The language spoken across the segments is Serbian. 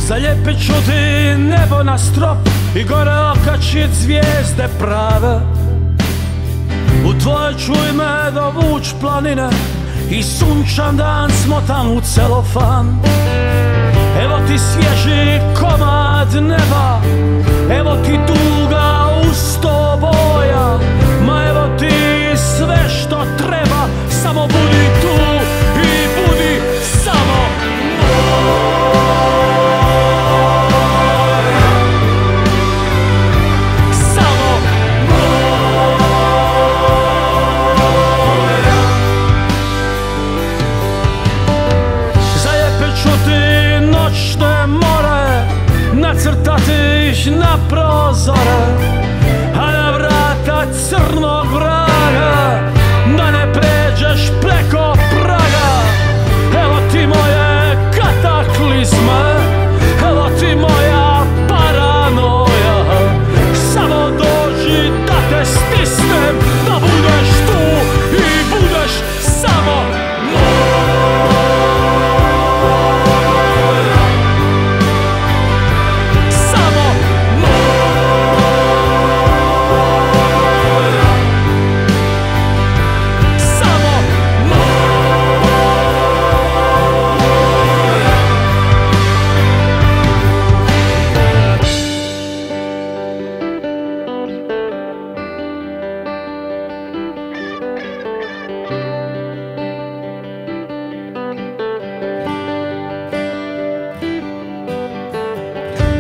Zalijepit ću ti nebo na strop i gore okačit zvijezde prave. U tvoje ću ime dovuć planine i sunčan dan smotan u celofan. Evo ti svježi komad neba, evo ti duga u 100 boja. Ma evo ti sve što treba, samo budi tu i budi samo moj. Nacrtati ih na prozore, a na vrata crnog vraga, da ne pređeš preko praga. Evo ti moje kataklizme, evo ti moja paranoja. Samo dođi da te stisnem, da budeš tu i budeš samo moj.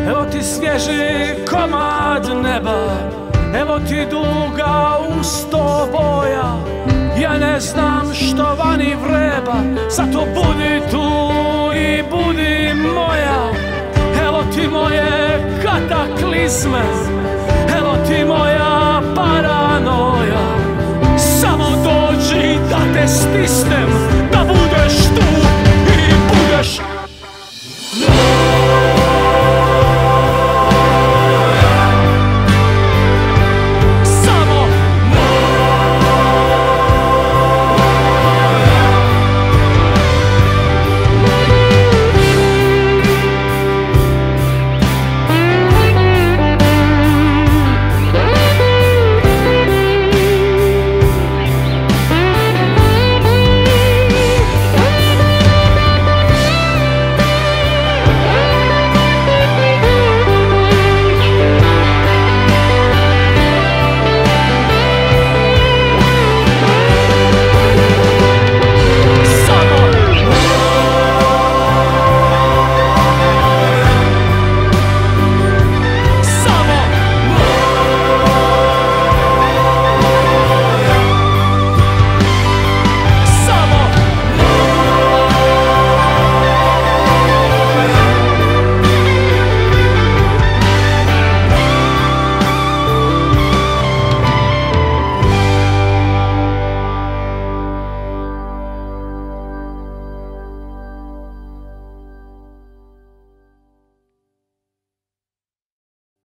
Evo ti svježi komad neba, evo ti duga u 100 boja. Ja ne znam što vani vreba, zato budi tu i budi moja. Evo ti moje kataklizme, evo ti moja paranoja. Samo dođi da te stisnem,